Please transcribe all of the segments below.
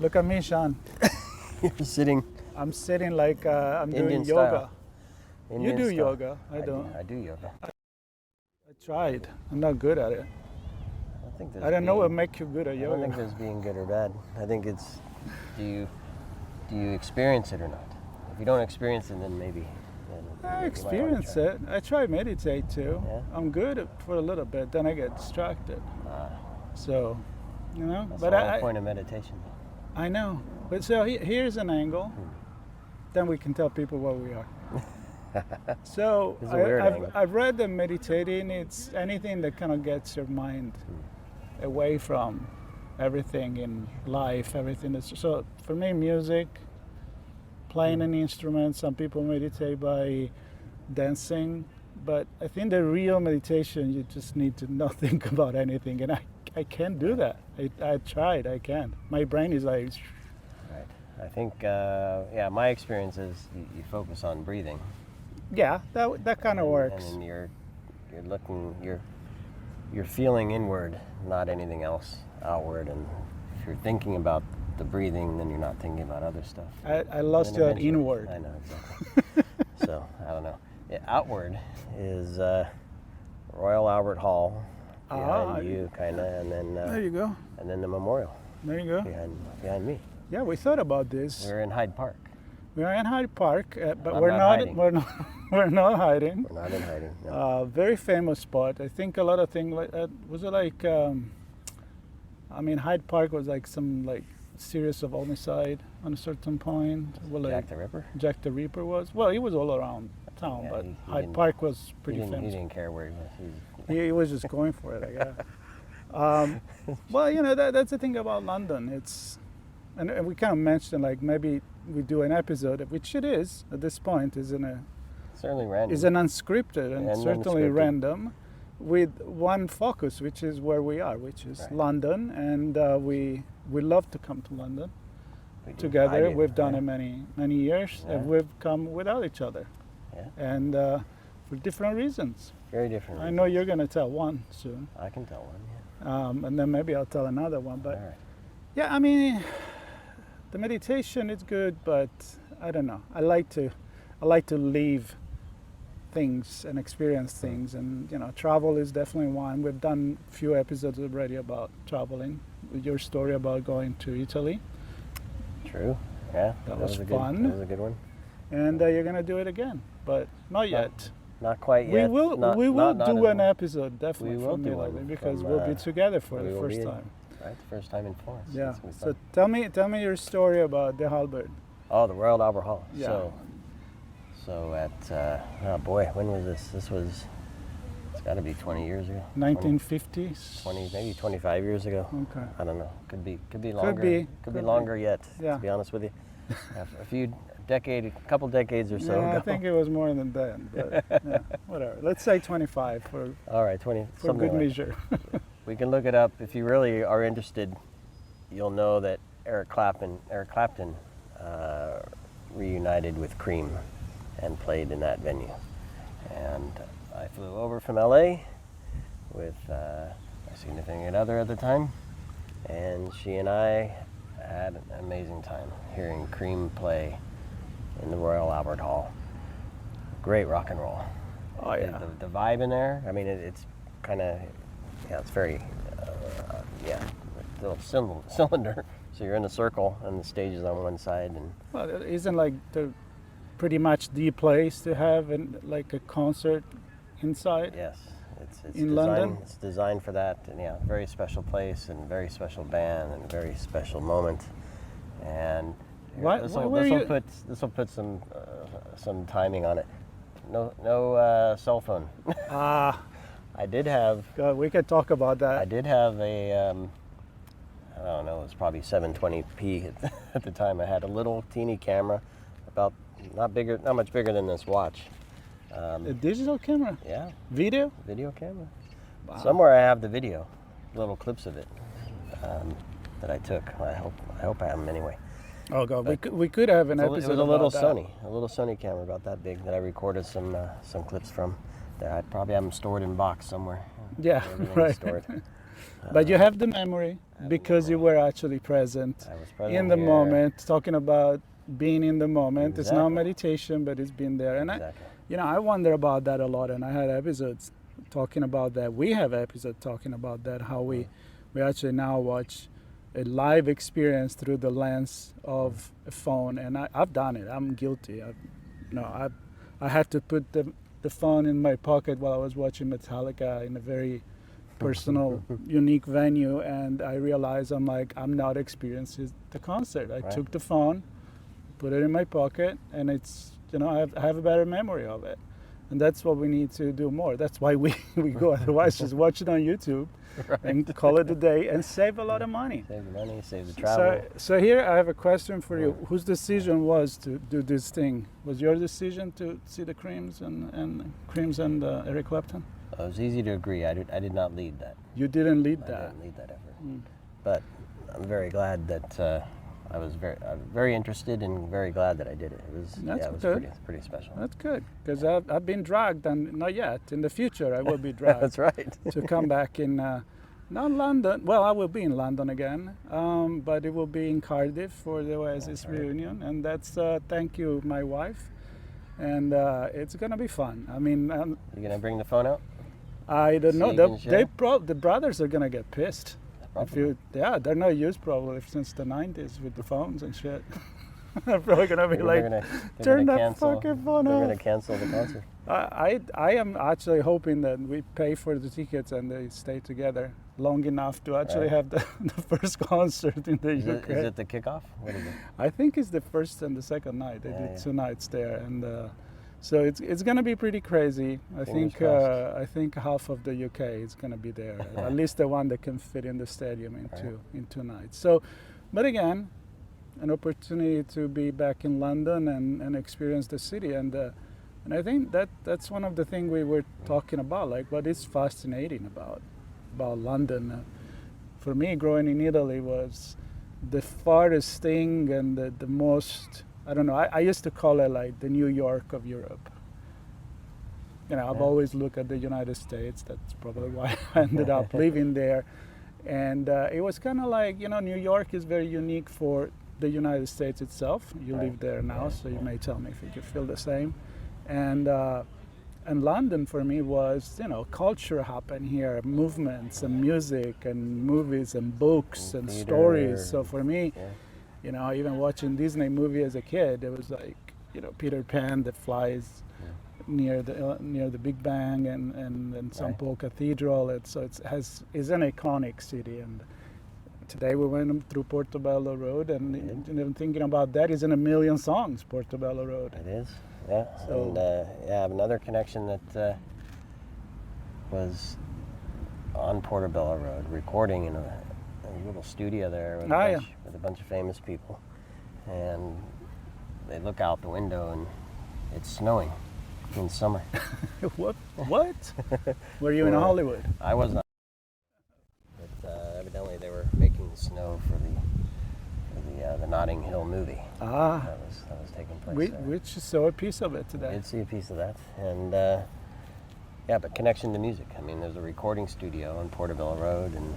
Look at me, Sean. You're sitting I'm sitting like I'm Indian doing yoga. style. You Indian do style. yoga. I don't. I do yoga. I tried. I'm not good at it. I don't know what makes you good at yoga. I don't think there's being good or bad. I think it's do you experience it or not? If you don't experience it, then maybe. I experience it. I try meditate too. Yeah? I'm good for a little bit. Then I get distracted. So, you know. That's But the whole point of meditation. I know. But so here's an angle. Then we can tell people what we are. So It's a weird angle. I've read that meditating, it's anything that kind of gets your mind away from everything in life, everything that's, so for me, music, playing an instrument, some people meditate by dancing, but I think the real meditation, you just need to not think about anything, and I can't do that. I tried, I can't. My brain is like... Right. I think, my experience is you focus on breathing. Yeah, that kind of works. And then you're feeling inward, not anything else outward. And if you're thinking about the breathing, then you're not thinking about other stuff. I lost you at inward. I know, exactly. So, I don't know. Yeah, outward is Royal Albert Hall behind you, kind of, and then... there you go. And then the memorial. There you go. Behind me. Yeah, we thought about this. We're in Hyde Park. We are in Hyde Park, but I'm we're not not. hiding. We're not. We're not hiding. We're not in hiding. No. Very famous spot. I think a lot of things. Like, was it like? Hyde Park was like some series of homicide on a certain point. Well, Jack the Ripper. Jack the Ripper was. Well, he was all around town, but he Hyde Park was pretty He famous. didn't care where he was. He was just going for it, I guess. Well, you know, that's the thing about London. It's, and we kind of mentioned like maybe we do an episode, which it is at this point, Certainly random. is an unscripted and certainly unscripted. Random, with one focus, which is where we are, which is Right. London, and we love to come to London We do. together. I do, We've done yeah. it many years, Yeah. and we've come without each other, Yeah. and for different reasons. Very different. I know you're going to tell one soon. I can tell one. Yeah. And then maybe I'll tell another one. But All right. yeah, I mean, the meditation is good, but I don't know. I like to leave things and experience things, and you know, travel is definitely one. We've done a few episodes already about traveling. Your story about going to Italy, True. Yeah. That was a fun. That was a good one. and you're gonna do it again, but not yet. Not quite yet. We will. Not- we will not do as- an episode definitely We will from do Italy one because from, we'll be together for we the will first be in- time. Right, the first time in Florence. Yeah. That's gonna be So fun. tell me your story about the halberd. Oh, the Royal Albert Hall. Yeah. So at oh boy, when was this? This was. It's got to be 20 years ago. 1950s. 20, maybe 25 years ago. Okay. I don't know. Could be longer. be. Could Could be be. longer yet. Yeah. To be honest with you, a couple decades or so Yeah, ago. I think it was more than that. But yeah, whatever. Let's say 25 for All right, 20. something good like measure. We can look it up if you really are interested. You'll know that Eric Clapton reunited with Cream and played in that venue. And I flew over from LA with my significant other at the time, and she and I had an amazing time hearing Cream play in the Royal Albert Hall. Great rock and roll. Oh yeah. The vibe in there, I mean, it's kind of, it's very, little cylinder. So you're in a circle, and the stage is on one side, and Well, it isn't like pretty much the place to have like a concert inside. yes, it's In designed, London? It's designed for that, and yeah, very special place, and very special band, and a very special moment. And this will put some timing on it. No cell phone. I did have. God, we could talk about that. I did have a, I don't know, it was probably 720p at the time. I had a little teeny camera, about not much bigger than this watch. A digital camera? Yeah, Video? video camera. Wow. Somewhere I have the video, little clips of it that I took. I hope I have them anyway. Oh God, we could have an It episode was a little about that. a little Sony camera about that big that I recorded some clips from. That I probably have them stored in a box somewhere. Yeah, Everything's right. stored. But you have the memory. because you were actually present I was present in the here. moment, talking about being in the moment. It's not Exactly. meditation, but it's been there. And Exactly. I wonder about that a lot. And I had episodes talking about that. We have episodes talking about that, how we actually now watch a live experience through the lens of a phone. And I've done it. I'm guilty. I had to put the phone in my pocket while I was watching Metallica in a very personal, unique venue, and I realized I'm not experiencing the concert. I took the phone, put it in my pocket, and it's I have a better memory of it, and that's what we need to do more. That's why we go. Otherwise, just watch it on YouTube and call it a day and save a lot of money. Save the money, save the travel. So here I have a question for you. Whose decision was to do this thing? Was your decision to see the Creams and Eric Clapton? It was easy to agree. I did not lead that. You didn't lead I that. didn't lead that effort. But I'm very glad that I was very interested and very glad that I did it. It was pretty special. That's good, because I've been dragged, and not yet. In the future, I will be dragged. That's right. To come back in, not London. Well, I will be in London again, but it will be in Cardiff for the Oasis reunion, and that's thank you, my wife, and it's gonna be fun. I mean, You gonna bring the phone out? I don't know. So you can The brothers are gonna get pissed. Probably. They're not used probably since the 90s with the phones and shit. They're probably gonna be like, turn that fucking phone They're off. gonna cancel the concert. I am actually hoping that we pay for the tickets and they stay together long enough to actually have the first concert in the UK. Is it the kickoff? What is it? I think it's the first and the second night. They did 2 nights there, and so it's gonna be pretty crazy. I think half of the UK is gonna be there, at least the one that can fit in the stadium in 2 nights. So, but again, an opportunity to be back in London and experience the city, and I think that's one of the things we were talking about, like what is fascinating about London. For me, growing in Italy was the farthest thing and the most. I don't know. I used to call it like the New York of Europe. I've always looked at the United States. That's probably why I ended up living there. And it was kind of like, New York is very unique for the United States itself. You live there now, so you may tell me if you feel the same. And London for me was, culture happened here, movements and music and movies and books and stories. So for me, even watching Disney movie as a kid, it was like, Peter Pan that flies near the Big Bang and St. Paul Cathedral. It's an iconic city. And today we went through Portobello Road, and even thinking about that is in a million songs, Portobello Road. It is, yeah. So, and I have another connection that was on Portobello Road, recording in a little studio there with a bunch of famous people, and they look out the window and it's snowing in summer. What? Were you in Hollywood? I was not, but evidently they were making snow for the Notting Hill movie. That was taking place. We just saw a piece of it today. I did see a piece of that, and but connection to music. I mean, there's a recording studio on Portobello Road, and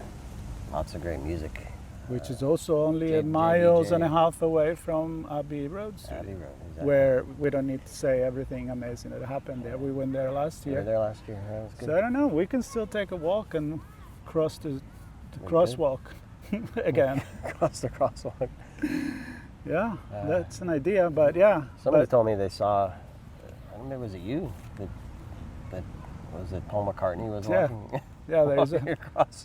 lots of great music. Which is also only a miles and a half away from Abbey Road Studio, Abbey Road, exactly. Where we don't need to say everything amazing that happened there. We went there last year. We were there last year. That was good. So I don't know. We can still take a walk and cross the crosswalk again. Cross the crosswalk. Yeah, that's an idea. But yeah, somebody told me they saw. I don't know. Was it you that was it? Paul McCartney was walking. Yeah,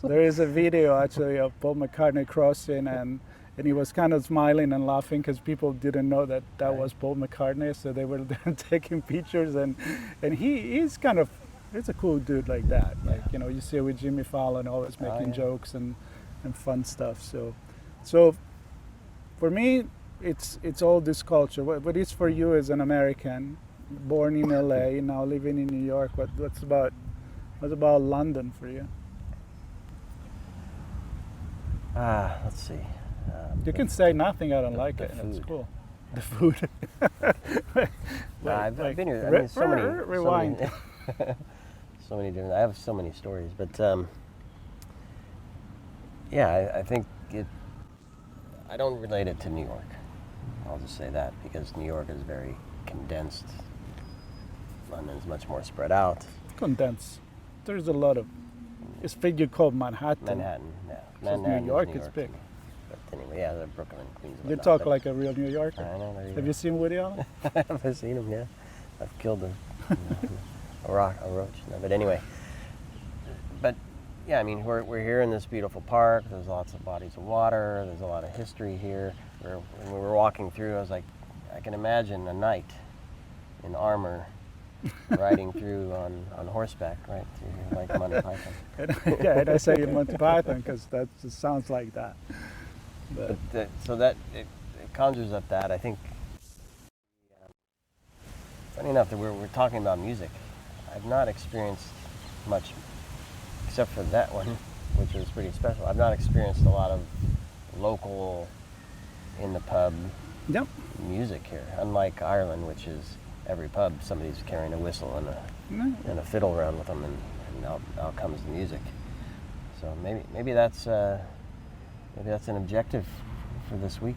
there is a video actually of Paul McCartney crossing, and he was kind of smiling and laughing because people didn't know that was Paul McCartney, so they were there taking pictures, and he's a cool dude like that. Like you see it with Jimmy Fallon, always making jokes and fun stuff. So for me, it's all this culture. What is for you as an American, born in LA, now living in New York? What's about London for you? Let's see. You can say nothing. I don't like it. That's cool. The food. I've been here. I mean, so many. Rewind. So many different. I have so many stories, but yeah, I think it. I don't relate it to New York. I'll just say that because New York is very condensed. London is much more spread out. Condensed. There's a lot of. It's figure called Manhattan. Manhattan, yeah. Just Manhattan New York is is big. to me. But anyway, yeah, the Brooklyn, Queens. and You whatnot, talk but like a real New Yorker. I know. There you Have go. you seen Woody Allen? I've seen him, yeah. I've killed a roach. No, but anyway, but yeah, I mean, we're here in this beautiful park. There's lots of bodies of water. There's a lot of history here. When we were walking through, I was like, I can imagine a knight in armor riding through on horseback, right through like Monty Python. Yeah, and I say in Monty Python because that just sounds like that. But So that it conjures up that. I think. Funny enough that we're talking about music. I've not experienced much, except for that one, which was pretty special. I've not experienced a lot of local, in the pub yep. music here. Unlike Ireland, which is every pub somebody's carrying a whistle and a fiddle around with them, and out comes the music. So maybe that's an objective for this week.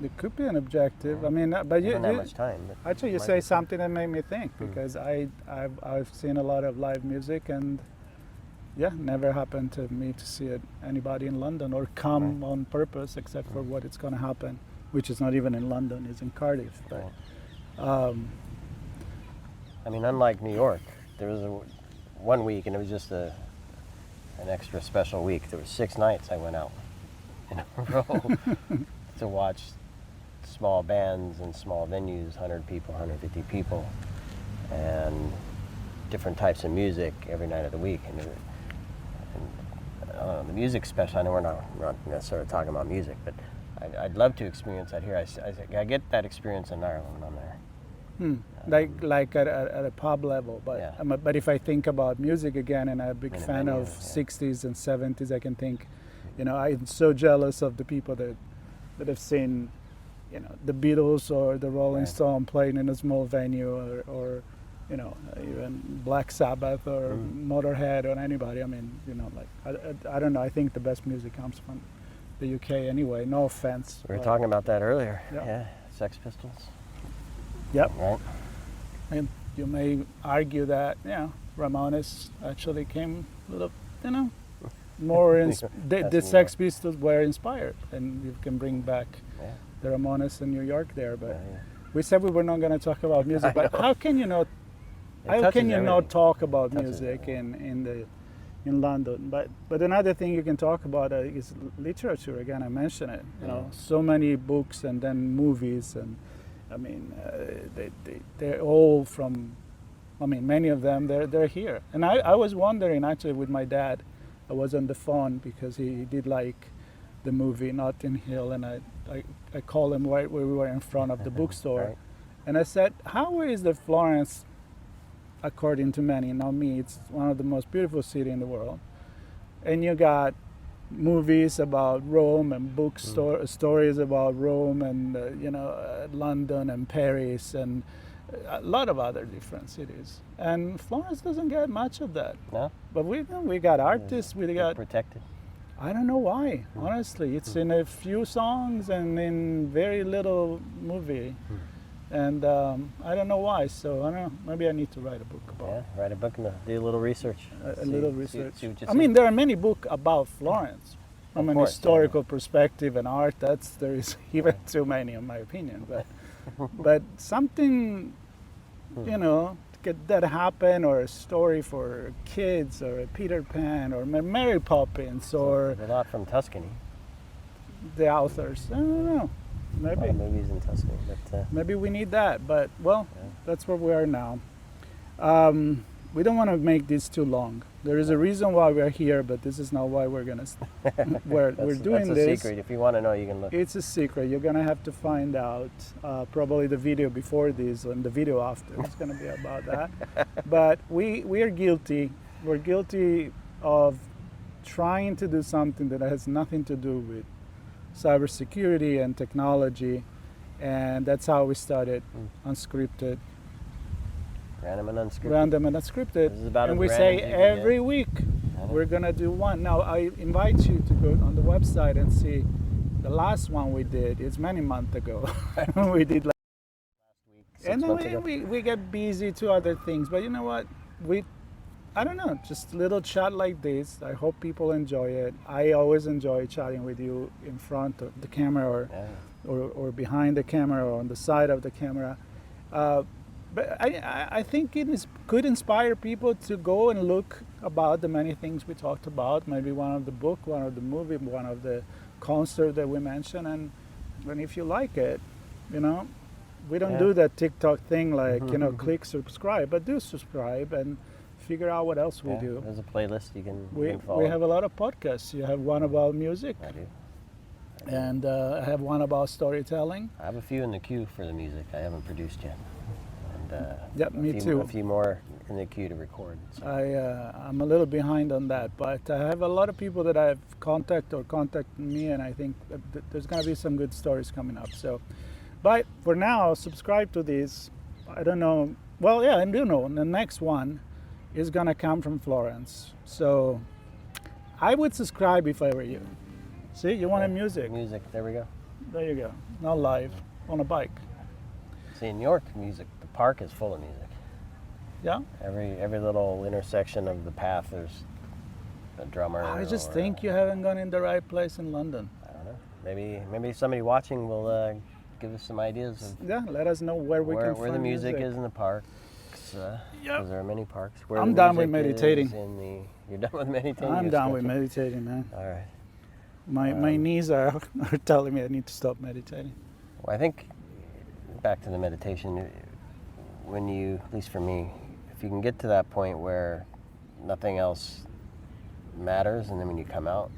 It could be an objective. I mean, but I don't have much time. But actually, you might say be. something that made me think because I've seen a lot of live music and yeah, never happened to me to see anybody in London or come on purpose except for what it's going to happen, which is not even in London, it's in Cardiff. But, I mean, unlike New York, there was one week and it was just an extra special week. There were 6 nights I went out in a row to watch small bands and small venues, 100 people, 150 people, and different types of music every night of the week. And the music special, I know we're not necessarily talking about music, but I'd love to experience that here. I get that experience in Ireland when I'm there. Like at a pub level, but Yeah. But if I think about music again, and I'm a big In a fan venue, of yeah. 60s and 70s, I can think, I'm so jealous of the people that have seen, the Beatles or the Rolling Right. Stone playing in a small venue, or even Black Sabbath or Motorhead or anybody. I mean, I don't know. I think the best music comes from the UK anyway. No offense. We were but- talking about that earlier. Yeah. Yeah, Sex Pistols. Yep. Right. And you may argue that, Ramones actually came a little, more the That's Sex Pistols were inspired, and you can bring back Yeah. the Ramones in New York there. But Yeah. we said we were not going to talk about music. I But know. how can you not? It How touches can you not everything. talk about Touches music in London? But another thing you can talk about is literature. Again, I mentioned it. So many books and then movies, and I mean, they're all from. I mean, many of them they're here. And I was wondering actually with my dad. I was on the phone because he did like the movie Notting Hill, and I called him right where we were in front of the bookstore, Right. and I said, "How is the Florence?" According to many, not me, it's one of the most beautiful cities in the world. And you got movies about Rome and stories about Rome and London and Paris and a lot of other different cities. And Florence doesn't get much of that. No? But we got artists, we got. Protected. I don't know why. Honestly, it's in a few songs and in very little movie. And I don't know why, so I don't know. Maybe I need to write a book about Yeah, write a book and do a little research. a little research. See what you I see. mean, there are many books about Florence from Of an course, yeah. historical perspective and art. There is even too many, in my opinion. But something, that happen, or a story for kids, or a Peter Pan, or Mary Poppins, or There's a lot from Tuscany. the authors. I don't know. A lot Maybe. of movies in Tuscany, but Maybe we need that, but Yeah. that's where we are now. We don't want to make this too long. There is a reason why we're here, but this is not why we're gonna. We're doing that's a this. secret. If you want to know, you can look. It's a secret. You're gonna have to find out. Probably the video before this and the video after. It's gonna be about that. But we are guilty. We're guilty of trying to do something that has nothing to do with cybersecurity and technology, and that's how we started Unscripted, Random and unscripted. Random and Unscripted. This is about and as we random say as you can every get. week I know. we're gonna do one. Now I invite you to go on the website and see the last one we did. It's many months ago. We did like, and then we get busy to other things. But you know what? I don't know, just little chat like this. I hope people enjoy it. I always enjoy chatting with you in front of the camera or behind the camera or on the side of the camera. But I think could inspire people to go and look about the many things we talked about. Maybe one of the book, one of the movie, one of the concert that we mentioned. And if you like it, you know, we don't do that TikTok thing like, you know, click subscribe, but do subscribe and figure out what else we do. There's a playlist you can follow. We have a lot of podcasts. You have one about music. I do. And I have one about storytelling. I have a few in the queue for the music I haven't produced yet. And yeah, me too. A few more in the queue to record. So. I'm a little behind on that, but I have a lot of people that I've contacted me, and I think there's going to be some good stories coming up. So, but for now, subscribe to these. I don't know. Well, yeah, I do know. The next one is going to come from Florence. So I would subscribe if I were you. See, you wanted music. Music, there we go. There you go. Not live, on a bike. See, in New York, music, the park is full of music. Yeah? Every little intersection of the path, there's a drummer. I just think you haven't gone in the right place in London. I don't know. Maybe somebody watching will give us some ideas of let us know where we can find the music is in the park. Because there are many parks. Where I'm done with meditating. You're done with meditating? I'm done with meditating, man. All right. My knees are telling me I need to stop meditating. Well, I think, back to the meditation, when you, at least for me, if you can get to that point where nothing else matters, and then when you come out...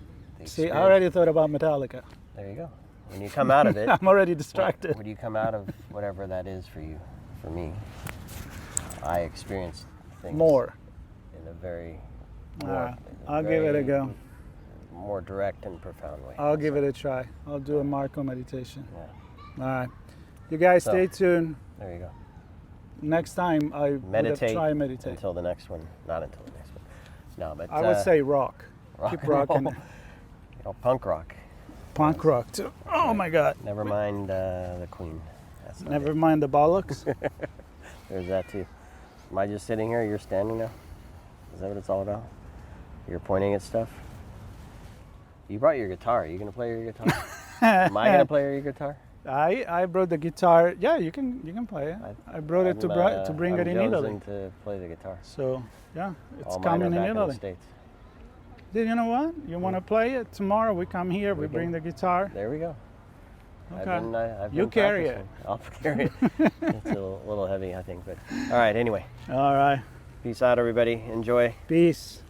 See, I already thought about Metallica. There you go. When you come out of it... I'm already distracted. When you come out of whatever that is for you, for me, I experienced things more in a very I'll give it a go. More direct and profound way. I'll give it a try. I'll do a Marco meditation. Yeah. All right. You guys stay tuned. There you go. Next time I try meditate. Until the next one. Not until the next one. No, but I would say rock. Keep rocking. Punk rock. Punk rock too. Oh my God. Never mind the Queen. Never mind the bollocks. There's that too. Am I just sitting here? You're standing now? Is that what it's all about? You're pointing at stuff? You brought your guitar. Are you going to play your guitar? Am I going to play your guitar? I brought the guitar. Yeah, you can play it. I brought it to bring it in Italy. I'm to play the guitar. So, yeah, it's all coming in back Italy. In the States. Then you know what? You want to play it? Tomorrow we come here, we bring the guitar. There we go. Okay. I've been you carry practicing. I'll carry it. It's a little heavy, I think. But all right, anyway. All right. Peace out, everybody. Enjoy. Peace.